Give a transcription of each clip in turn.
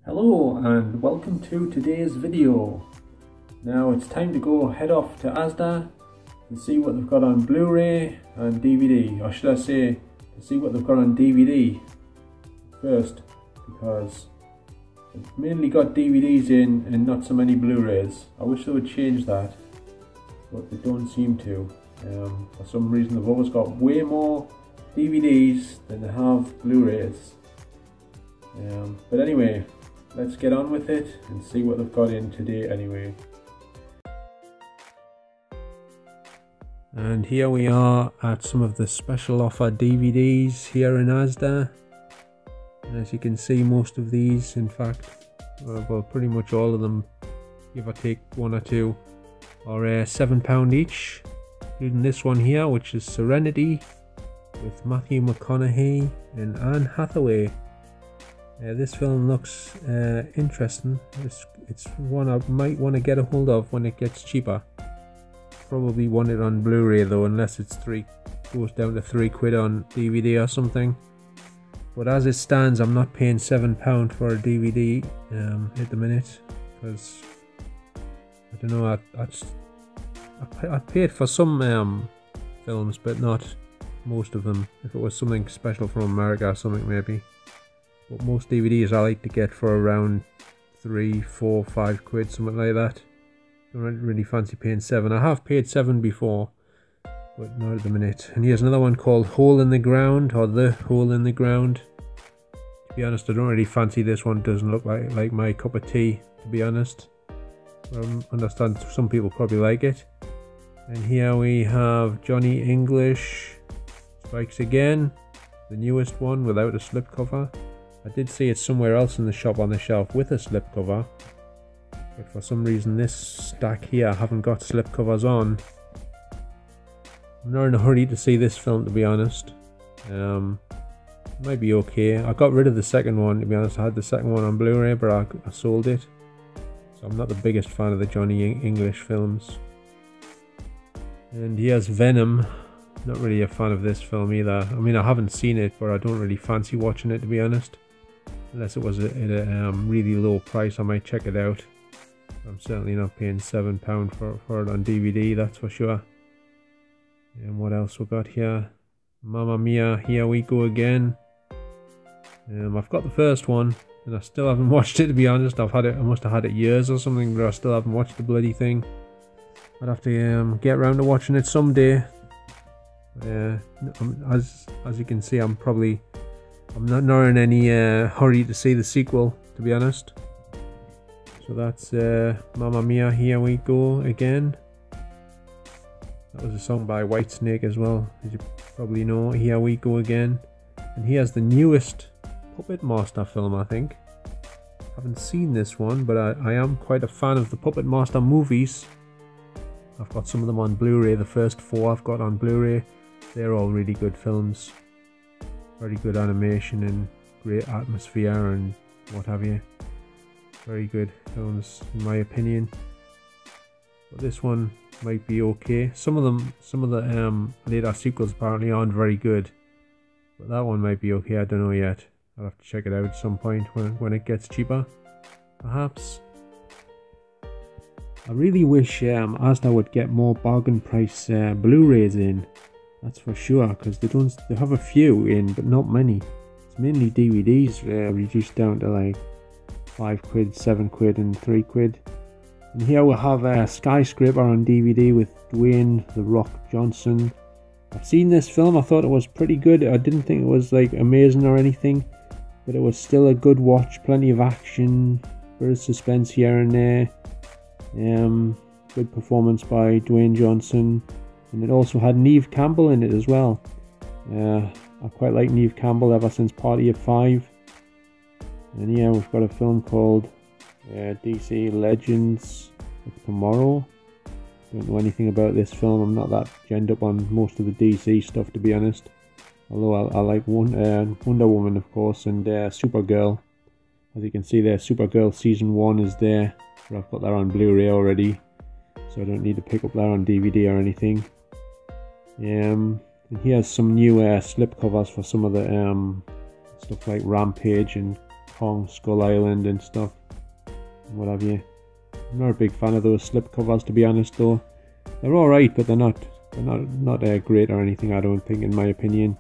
Hello and welcome to today's video. Now it's time to go head off to Asda and see what they've got on Blu-ray and DVD, or should I say to see what they've got on DVD first, because they've mainly got DVDs in and not so many Blu-rays. I wish they would change that, but they don't seem to. For some reason they've always got way more DVDs than they have Blu-rays. But anyway, let's get on with it and see what they've got in today anyway. And here we are at some of the special offer DVDs here in Asda. And as you can see, most of these, in fact, well, pretty much all of them, give or take one or two, are £7 each, including this one here, which is Serenity with Matthew McConaughey and Anne Hathaway. This film looks interesting. It's one I might want to get a hold of when it gets cheaper. Probably want it on Blu-ray though, unless it's goes down to £3 on DVD or something. But as it stands, I'm not paying £7 for a DVD at the minute, because I don't know. I paid for some films, but not most of them. If it was something special from America or something, maybe. But most DVDs I like to get for around £3, £4, £5, something like that. Don't really fancy paying £7. I have paid £7 before, but not at the minute. And here's another one called Hole in the Ground, or The Hole in the Ground. To be honest, I don't really fancy this one. Doesn't look like my cup of tea, to be honest. I understand some people probably like it. And here we have Johnny English Strikes Again, the newest one without a slipcover. I did see it somewhere else in the shop on the shelf with a slipcover, but for some reason this stack here haven't got slipcovers on. I'm not in a hurry to see this film, to be honest. Might be okay. I got rid of the second one, to be honest. I had the second one on Blu-ray, but I sold it. So I'm not the biggest fan of the Johnny English films. And here's Venom. Not really a fan of this film either. I mean, I haven't seen it, but I don't really fancy watching it, to be honest. Unless it was at a really low price, I might check it out. I'm certainly not paying £7 for it on DVD, that's for sure. And what else we got here? Mamma Mia, Here We Go Again. I've got the first one, and I still haven't watched it, to be honest. I must have had it years or something, but I still haven't watched the bloody thing. I'd have to get around to watching it someday. As you can see, I'm not in any hurry to see the sequel, to be honest. So that's Mamma Mia, Here We Go Again. That was a song by Whitesnake as well, as you probably know. Here We Go Again. And here's the newest Puppet Master film, I think. Haven't seen this one, but I am quite a fan of the Puppet Master movies. I've got some of them on Blu-ray. The first 4 I've got on Blu-ray. They're all really good films. Very good animation and great atmosphere and what have you. Very good films in my opinion. But this one might be okay. Some of the later sequels apparently aren't very good. But that one might be okay, I don't know yet. I'll have to check it out at some point when it gets cheaper, perhaps. I really wish Asda would get more bargain price Blu-rays in. That's for sure, because they have a few in, but not many. It's mainly DVDs reduced down to like £5, £7 and £3. And here we have Skyscraper on DVD with Dwayne "The Rock" Johnson. I've seen this film. I thought it was pretty good. I didn't think it was like amazing or anything, but it was still a good watch. Plenty of action, bit of suspense here and there. Good performance by Dwayne Johnson. And it also had Neve Campbell in it as well. I quite like Neve Campbell ever since Party of 5. And yeah, we've got a film called DC Legends of Tomorrow. Don't know anything about this film. I'm not that genned up on most of the DC stuff, to be honest. Although I like Wonder Woman, of course, and Supergirl. As you can see there, Supergirl Season 1 is there. But I've got that on Blu-ray already, so I don't need to pick up that on DVD or anything. And here's some new slipcovers for some of the stuff like Rampage and Kong Skull Island and stuff, and what have you. I'm not a big fan of those slipcovers, to be honest, though. They're alright, but they're not great or anything, I don't think, in my opinion.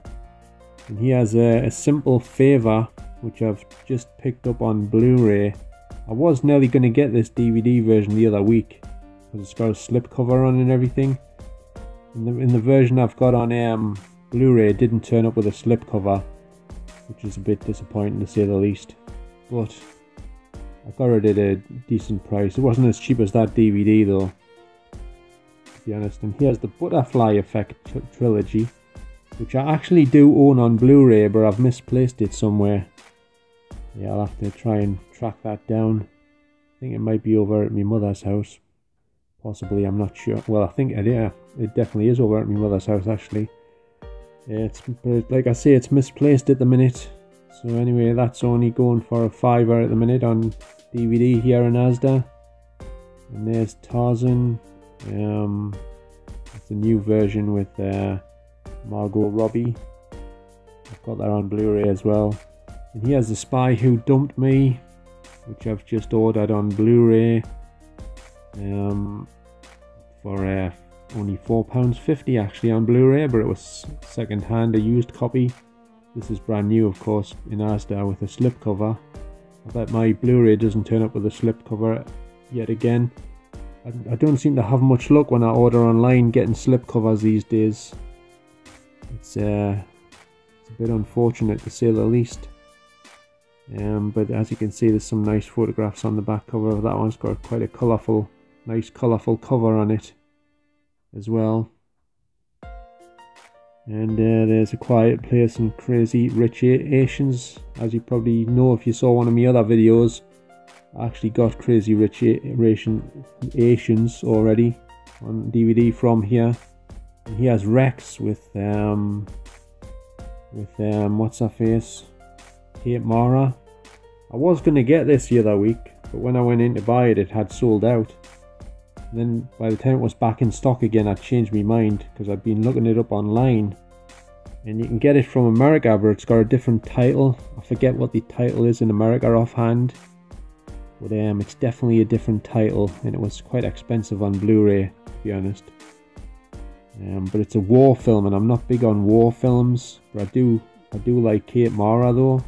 And he has a simple favour, which I've just picked up on Blu-ray. I was nearly going to get this DVD version the other week, because it's got a slipcover on and everything. In the version I've got on Blu-ray, it didn't turn up with a slipcover, which is a bit disappointing to say the least. But I got it at a decent price. It wasn't as cheap as that DVD though, to be honest. And here's the Butterfly Effect trilogy, which I actually do own on Blu-ray, but I've misplaced it somewhere. Yeah, I'll have to try and track that down. I think it might be over at my mother's house. Possibly, I'm not sure. Well, I think it definitely is over at my mother's house actually. Yeah, but like I say, it's misplaced at the minute. So anyway, that's only going for a £5 at the minute on DVD here in Asda. And there's Tarzan. It's a new version with Margot Robbie. I've got that on Blu-ray as well. And here's The Spy Who Dumped Me, which I've just ordered on Blu-ray for only £4.50 actually on Blu-ray, but it was second-hand, a used copy. This is brand new, of course, in Asda with a slipcover. I bet my Blu-ray doesn't turn up with a slipcover yet again. I don't seem to have much luck when I order online getting slipcovers these days. It's a bit unfortunate to say the least. But as you can see, there's some nice photographs on the back cover of that one. It's got quite a nice colourful cover on it as well. And there's A Quiet Place and Crazy Rich Asians. As you probably know if you saw one of my other videos, I actually got Crazy Rich Asians already on DVD from here. And he has Rex with what's her face, Kate Mara. I was going to get this the other week, but when I went in to buy it, it had sold out. And then by the time it was back in stock again, I changed my mind because I'd been looking it up online. And you can get it from America, but it's got a different title. I forget what the title is in America offhand. But it's definitely a different title, and it was quite expensive on Blu-ray, to be honest. But it's a war film, and I'm not big on war films, but I do like Kate Mara though,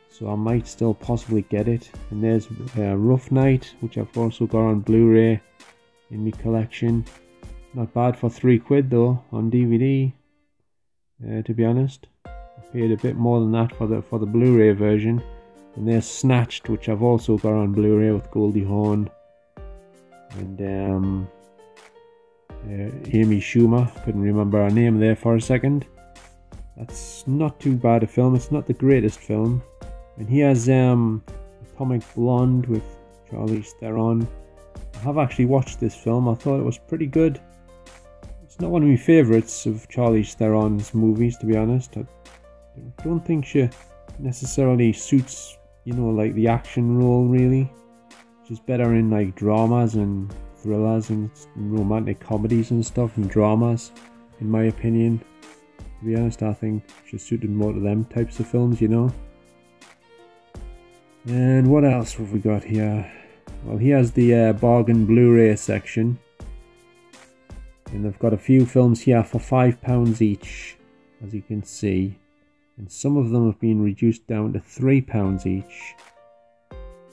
so I might still possibly get it. And there's Rough Night, which I've also got on Blu-ray in my collection. Not bad for £3 though on DVD. To be honest, I paid a bit more than that for the Blu-ray version. And there's Snatched, which I've also got on Blu-ray with Goldie Hawn and Amy Schumer. Couldn't remember her name there for a second. That's not too bad a film. It's not the greatest film. And he has Atomic Blonde with Charlize Theron. I have actually watched this film. I thought it was pretty good. It's not one of my favourites of Charlize Theron's movies, to be honest. I don't think she necessarily suits, you know, like the action role really. She's better in like dramas and thrillers and romantic comedies and stuff and dramas, in my opinion. To be honest, I think she's suited more to them types of films, you know. And what else have we got here? Well, he has the bargain Blu-ray section. And they've got a few films here for £5 each, as you can see. And some of them have been reduced down to £3 each.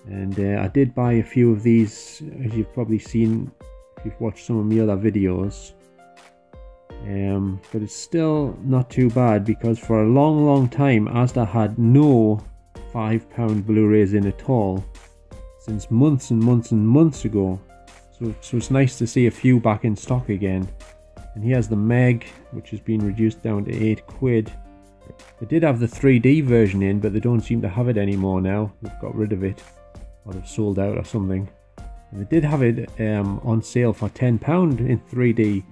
And I did buy a few of these, as you've probably seen if you've watched some of my other videos. But it's still not too bad, because for a long time Asda had no £5 Blu-rays in at all, since months and months and months ago. So it's nice to see a few back in stock again. And here's the Meg, which has been reduced down to £8. They did have the 3D version in, but they don't seem to have it anymore now. They've got rid of it, or they've sold out or something. And they did have it on sale for £10 in 3D,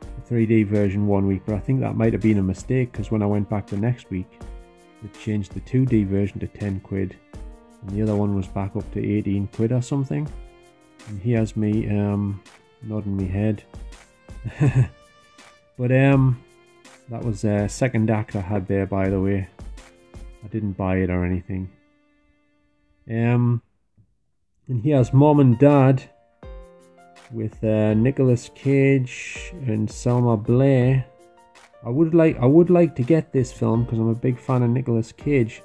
the 3D version one week, but I think that might have been a mistake, because when I went back the next week, they changed the 2D version to £10, and the other one was back up to £18 or something. And he has me nodding my head. But that was a second act I had there, by the way. I didn't buy it or anything. And he has Mom and Dad with Nicolas Cage and Selma Blair. I would like to get this film because I'm a big fan of Nicolas Cage,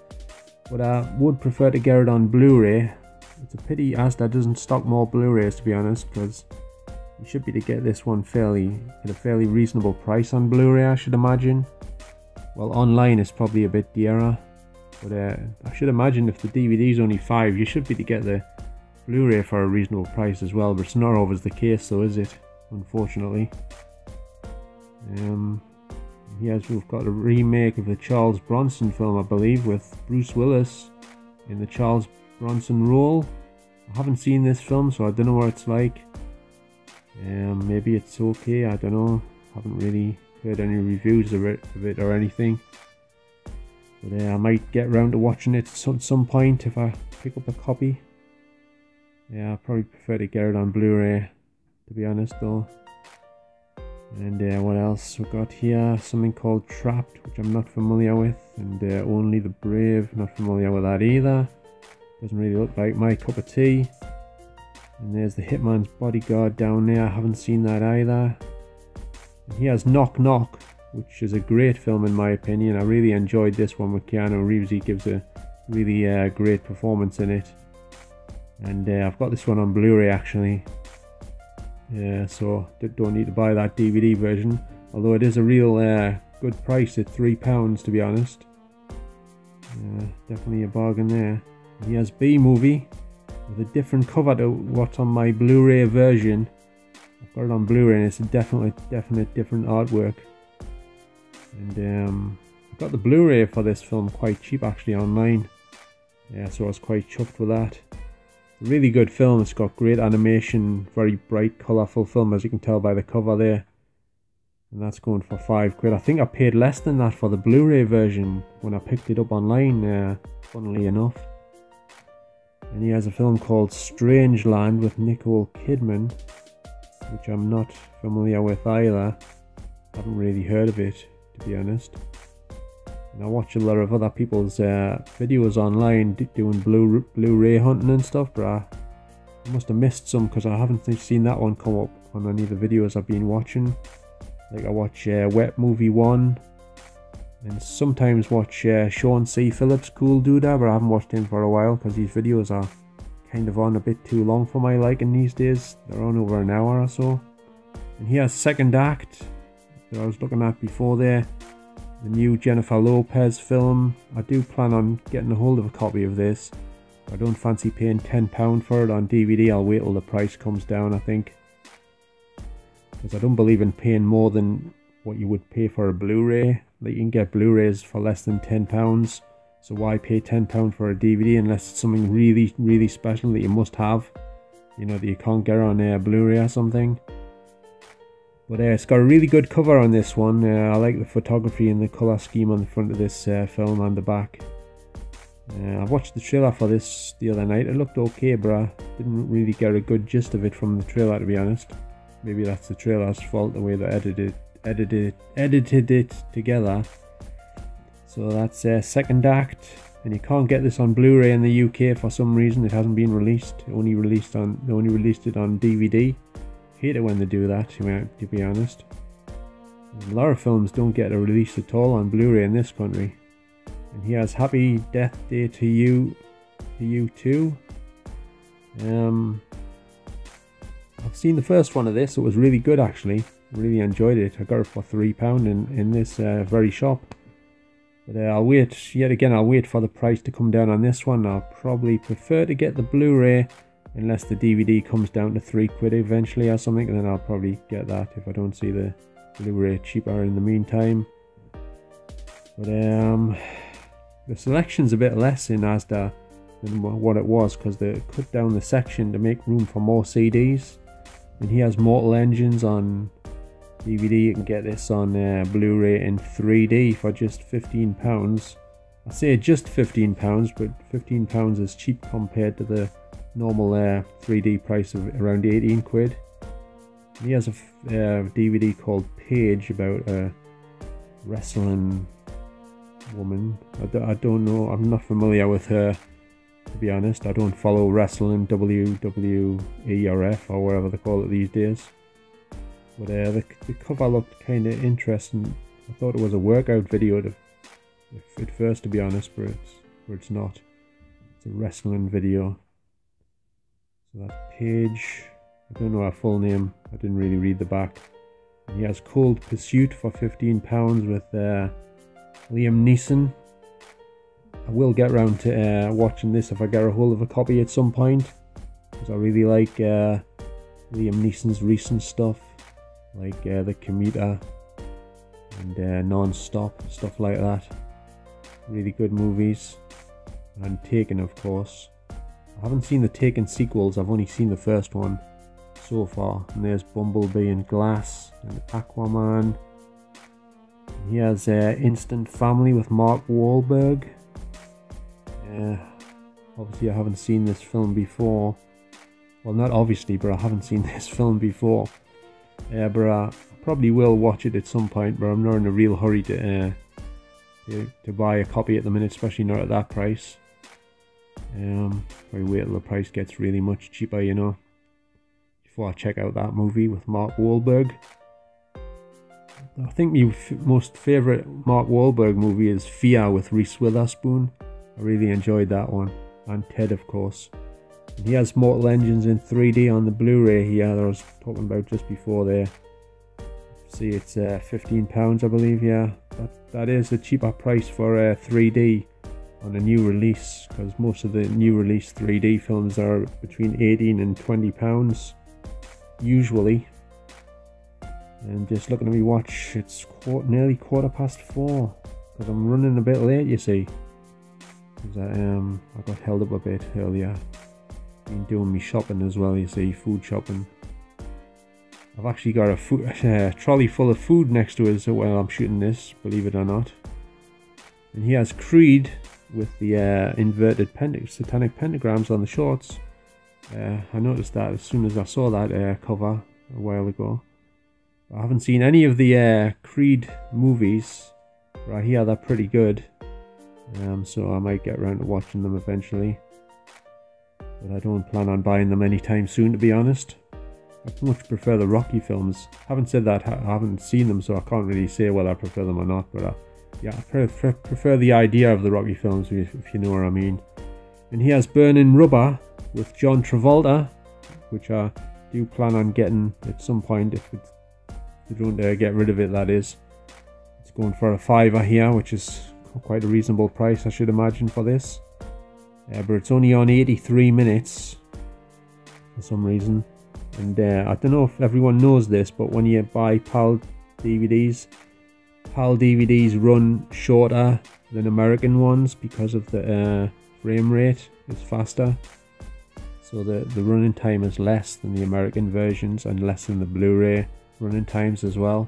but I would prefer to get it on Blu-ray. It's a pity Asda doesn't stock more Blu-rays, to be honest, because you should be to get this one at a fairly reasonable price on Blu-ray, I should imagine. Well, online it's probably a bit dearer, but I should imagine if the DVD is only $5, you should be to get the Blu-ray for a reasonable price as well, but it's not always the case though, is it? Unfortunately. We've got a remake of the Charles Bronson film, I believe, with Bruce Willis in the Charles Bronson role. I haven't seen this film, so I don't know what it's like. Maybe it's okay, I don't know. Haven't really heard any reviews of it or anything. But I might get around to watching it at some point if I pick up a copy. Yeah, I probably prefer to get it on Blu-ray, to be honest though. And what else we got here? Something called Trapped, which I'm not familiar with, and Only the Brave, not familiar with that either. Doesn't really look like my cup of tea. And there's The Hitman's Bodyguard down there, I haven't seen that either. And he has Knock Knock, which is a great film in my opinion. I really enjoyed this one with Keanu Reeves. He gives a really great performance in it. And I've got this one on Blu-ray actually. Yeah, so don't need to buy that DVD version, although it is a real good price at £3 to be honest. Definitely a bargain there. He has B-Movie with a different cover to what's on my Blu-ray version. I've got it on Blu-ray and it's a definite different artwork. And I got the Blu-ray for this film quite cheap actually online. Yeah, so I was quite chuffed with that. A really good film. It's got great animation, very bright, colourful film, as you can tell by the cover there. And that's going for £5. I think I paid less than that for the Blu-ray version when I picked it up online, funnily enough. And he has a film called Strangeland with Nicole Kidman, which I'm not familiar with either. Haven't really heard of it, to be honest. And I watch a lot of other people's videos online doing Blu-ray hunting and stuff, but I must have missed some because I haven't seen that one come up on any of the videos I've been watching. Like I watch Wet Movie 1 and sometimes watch Sean C. Phillips' Cool Doodah, but I haven't watched him for a while because these videos are kind of on a bit too long for my liking these days. They're on over an hour or so. And he has Second Act that I was looking at before there. The new Jennifer Lopez film. I do plan on getting a hold of a copy of this. I don't fancy paying £10 for it on DVD. I'll wait till the price comes down, I think. Because I don't believe in paying more than what you would pay for a Blu-ray. Like you can get Blu-rays for less than £10. So why pay £10 for a DVD unless it's something really special that you must have. You know, that you can't get on a Blu-ray or something. But it's got a really good cover on this one. I like the photography and the colour scheme on the front of this film and the back. I watched the trailer for this the other night. It looked okay, but I didn't really get a good gist of it from the trailer, to be honest. Maybe that's the trailer's fault, the way they edited it together. So that's Second Act, and you can't get this on Blu-ray in the UK for some reason. It hasn't been released. They only released it on DVD. Hate it when they do that, to be honest. A lot of films don't get a release at all on Blu-ray in this country. And he has Happy Death Day to You too. I've seen the first one of this. It was really good actually. Really enjoyed it. I got it for £3 in this very shop. But I'll wait for the price to come down on this one. I'll probably prefer to get the Blu-ray unless the DVD comes down to £3 eventually or something, and then I'll probably get that if I don't see the Blu-ray cheaper in the meantime. But the selection's a bit less in Asda than what it was because they cut down the section to make room for more CDs. And he has Mortal Engines on DVD. You can get this on Blu-ray in 3D for just £15. I say just £15, but £15 is cheap compared to the normal 3D price of around £18. He has a DVD called Paige about a wrestling woman. I don't know, I'm not familiar with her to be honest. I don't follow wrestling, WWE or F or whatever they call it these days. But the cover looked kind of interesting. I thought it was a workout video at first, to be honest, but it's not. It's a wrestling video. So that Page, I don't know her full name. I didn't really read the back. And he has Cold Pursuit for £15 with Liam Neeson. I will get around to watching this if I get a hold of a copy at some point, because I really like Liam Neeson's recent stuff, like The Commuter and Non-Stop, stuff like that. Really good movies. And Taken, of course. I haven't seen the Taken sequels, I've only seen the first one so far. And there's Bumblebee and Glass and Aquaman. And he has Instant Family with Mark Wahlberg. Obviously I haven't seen this film before. Well, not obviously, but I haven't seen this film before. But I probably will watch it at some point, but I'm not in a real hurry to buy a copy at the minute, especially not at that price. Probably wait till the price gets really much cheaper, you know, before I check out that movie with Mark Wahlberg. I think my most favourite Mark Wahlberg movie is Fear with Reese Witherspoon. I really enjoyed that one. And Ted, of course. And he has Mortal Engines in 3D on the Blu-ray here that I was talking about just before there. See, it's £15, I believe. Yeah, that is a cheaper price for 3D on a new release, because most of the new release 3D films are between £18 and £20 usually. And just looking at me watch, it's nearly 4:15, because I'm running a bit late, you see. I got held up a bit earlier. Been doing me shopping as well, you see, food shopping. I've actually got a trolley full of food next to us while I'm shooting this, believe it or not. And he has Creed with the inverted satanic pentagrams on the shorts. I noticed that as soon as I saw that cover a while ago. I haven't seen any of the Creed movies, but I hear they're pretty good. So I might get around to watching them eventually. But I don't plan on buying them anytime soon, to be honest. I much prefer the Rocky films. Having said that, I haven't seen them, so I can't really say whether I prefer them or not. But yeah, I prefer the idea of the Rocky films, if you know what I mean. And he has Burning Rubber with John Travolta, which I do plan on getting at some point if they don't get rid of it, that is. It's going for a £5 here, which is quite a reasonable price, I should imagine, for this. But it's only on 83 minutes for some reason. And I don't know if everyone knows this, but when you buy PAL DVDs run shorter than American ones because of the frame rate is faster. So the running time is less than the American versions and less than the Blu-ray running times as well.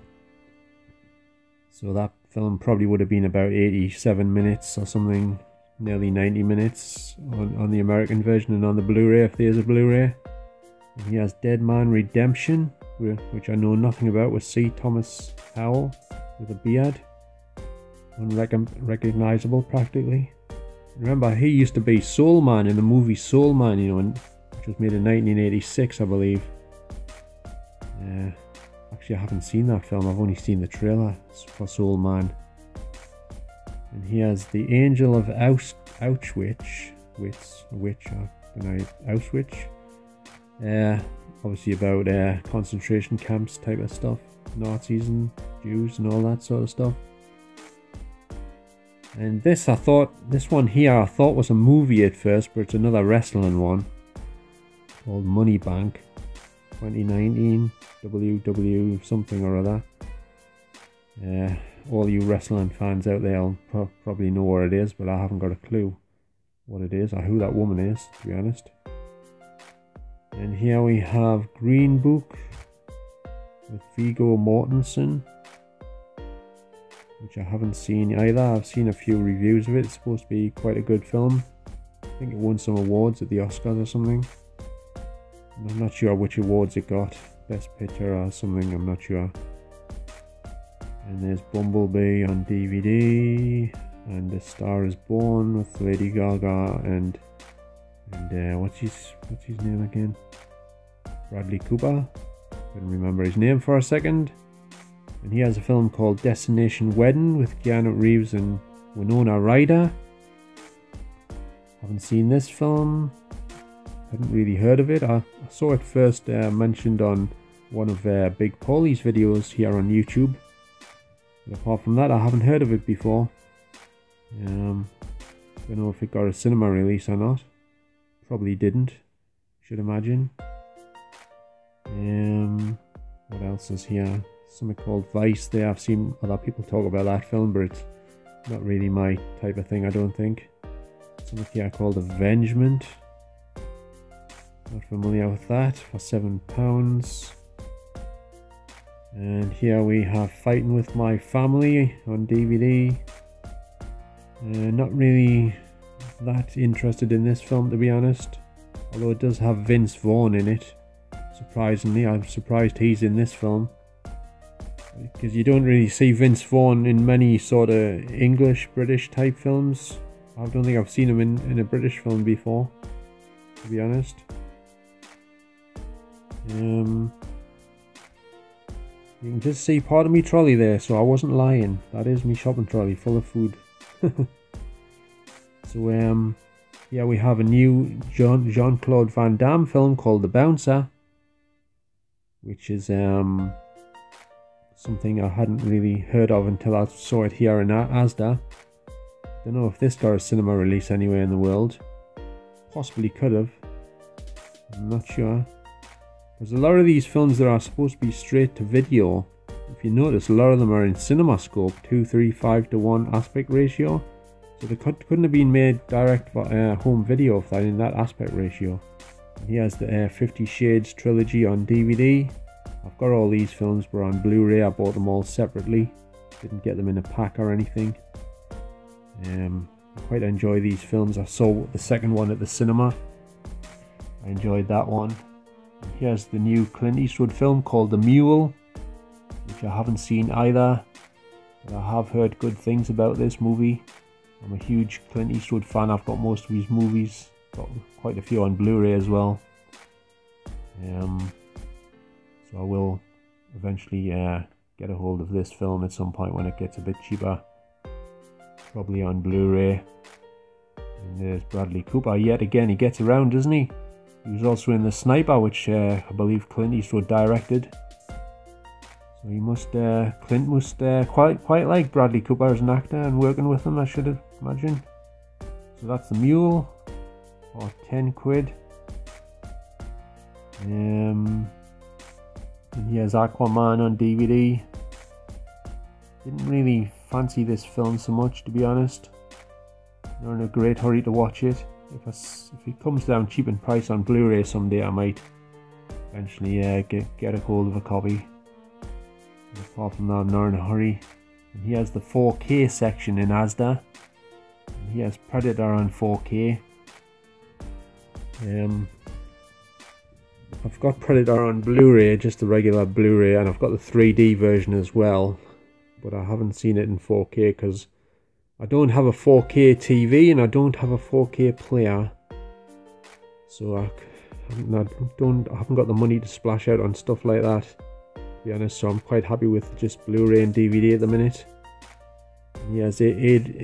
So that film probably would have been about 87 minutes or something, nearly 90 minutes on the American version and on the Blu-ray, if there's a Blu-ray. And he has Dead Man Redemption, which I know nothing about, with C. Thomas Howell with a beard. Unrecognizable practically. Remember, he used to be Soul Man in the movie Soul Man, you know, which was made in 1986, I believe. Actually, I haven't seen that film. I've only seen the trailer for Soul Man. And he has The Angel of Auschwitz. Obviously about concentration camps type of stuff. Nazis and Jews and all that sort of stuff. And this one here I thought was a movie at first, but it's another wrestling one called Money Bank 2019 WW something or other. All you wrestling fans out there will probably know what it is, but I haven't got a clue what it is or who that woman is, to be honest. And here we have Green Book with Viggo Mortensen, which I haven't seen either. I've seen a few reviews of it. It's supposed to be quite a good film. I think it won some awards at the Oscars or something. I'm not sure which awards it got. Best Picture or something, I'm not sure. And there's Bumblebee on DVD. And The Star is Born with Lady Gaga and And what's his name again? Bradley Cooper. Couldn't remember his name for a second. And he has a film called Destination Wedding with Keanu Reeves and Winona Ryder. Haven't seen this film. Hadn't really heard of it. I saw it first mentioned on one of Big Paulie's videos here on YouTube. But apart from that, I haven't heard of it before. Don't know if it got a cinema release or not. Probably didn't, should imagine. What else is here? Something called Vice there. I've seen other people talk about that film, but it's not really my type of thing, I don't think. Something here called Avengement. Not familiar with that. For £7. And here we have Fighting With My Family on DVD. Not really that interested in this film, to be honest. Although it does have Vince Vaughn in it. Surprisingly, I'm surprised he's in this film. Because you don't really see Vince Vaughn in many sort of English, British type films. I don't think I've seen him in a British film before, to be honest. You can just see part of me trolley there, so I wasn't lying. That is me shopping trolley full of food. So yeah, we have a new Jean-Claude Van Damme film called The Bouncer, which is something I hadn't really heard of until I saw it here in Asda. Don't know if this got a cinema release anywhere in the world. Possibly could have. I'm not sure. Because a lot of these films that are supposed to be straight to video, if you notice, a lot of them are in CinemaScope 2:3:5:1 aspect ratio. So they couldn't have been made direct for home video if they're in that aspect ratio. And he has the 50 Shades trilogy on DVD. I've got all these films, but on Blu-ray. I bought them all separately. Didn't get them in a pack or anything. I quite enjoy these films. I saw the second one at the cinema. I enjoyed that one. And here's the new Clint Eastwood film called The Mule, which I haven't seen either, but I have heard good things about this movie. I'm a huge Clint Eastwood fan. I've got most of his movies. Got quite a few on Blu-ray as well. So I will eventually get a hold of this film at some point when it gets a bit cheaper. Probably on Blu-ray. And there's Bradley Cooper. Yet again, he gets around, doesn't he? He was also in The Sniper, which I believe Clint Eastwood directed. So he must, Clint must quite like Bradley Cooper as an actor and working with him, I should imagine. So that's The Mule for 10 quid. And here's Aquaman on DVD. Didn't really fancy this film so much, to be honest. Not in a great hurry to watch it. If it comes down cheap in price on Blu-ray someday, I might eventually get a hold of a copy. And apart from that, I'm not in a hurry. And he has the 4K section in Asda. And he has Predator on 4K. I've got Predator on Blu-ray, just the regular Blu-ray, and I've got the 3D version as well. But I haven't seen it in 4K because I don't have a 4K TV and I don't have a 4K player. So I haven't got the money to splash out on stuff like that, to be honest. So I'm quite happy with just Blu-ray and DVD at the minute. And he has Alien,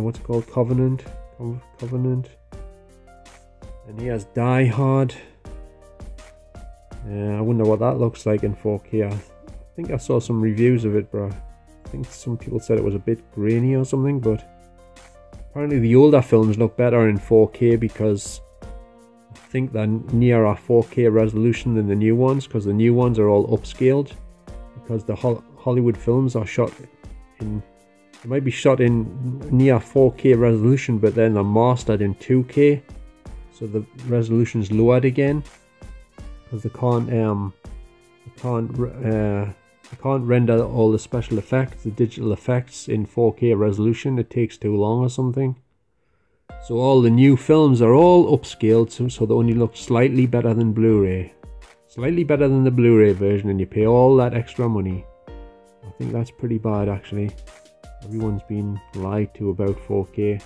what's it called? Covenant. And he has Die Hard. I wonder what that looks like in 4K. I think I saw some reviews of it, bro. I think some people said it was a bit grainy or something, but apparently the older films look better in 4K because I think they're near a 4K resolution than the new ones, because the new ones are all upscaled, because the Hollywood films are shot in, they might be shot in near 4K resolution, but then they're mastered in 2K, so the resolution's lowered again because they can't render all the special effects, the digital effects in 4K resolution. It takes too long or something. So all the new films are all upscaled, so they only look slightly better than Blu-ray. Slightly better than the Blu-ray version, and you pay all that extra money. I think that's pretty bad, actually. Everyone's been lied to about 4K.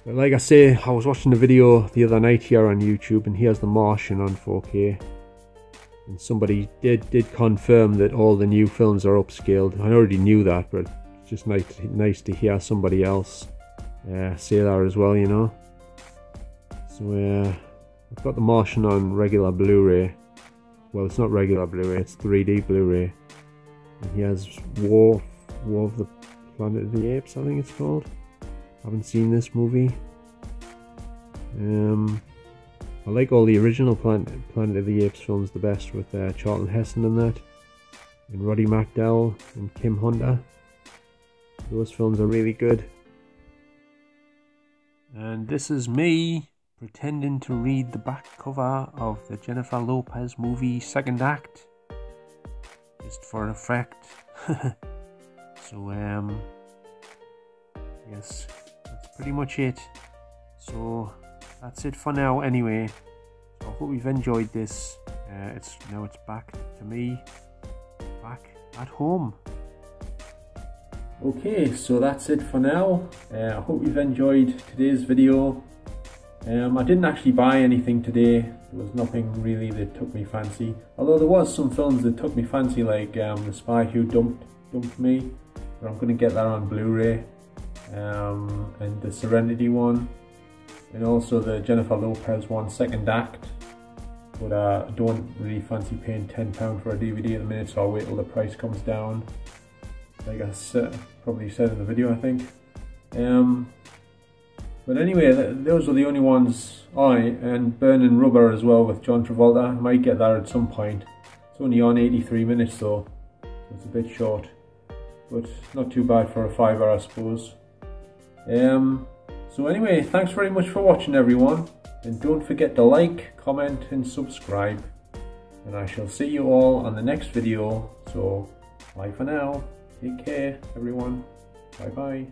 But like I say, I was watching a video the other night here on YouTube, and here's The Martian on 4K. And somebody did confirm that all the new films are upscaled. I already knew that, but it's just nice to hear somebody else say that as well, you know. So I've got The Martian on regular Blu-ray. Well, it's not regular Blu-ray, it's 3D Blu-ray. And he has War of the Planet of the Apes, I think it's called. Haven't seen this movie. I like all the original Planet of the Apes films the best, with Charlton Heston in that, and Roddy McDowall and Kim Hunter. Those films are really good. And this is me pretending to read the back cover of the Jennifer Lopez movie Second Act, just for effect. So yes, that's pretty much it. So that's it for now anyway. So I hope you've enjoyed this. It's back to me, back at home. Okay, so that's it for now. I hope you've enjoyed today's video. I didn't actually buy anything today. There was nothing really that took me fancy. Although there was some films that took me fancy, like The Spy Who Dumped Me. But I'm going to get that on Blu-ray. And the Serenity one. And also the Jennifer Lopez one, Second Act. But I don't really fancy paying £10 for a DVD at the minute, so I'll wait till the price comes down. Like I probably said in the video, I think. But anyway, those are the only ones. And Burning Rubber as well with John Travolta. I might get that at some point. It's only on 83 minutes though, so it's a bit short. But not too bad for a fiver, I suppose. So anyway, thanks very much for watching, everyone. And don't forget to like, comment and subscribe. And I shall see you all on the next video. So bye for now. Take care, everyone. Bye bye.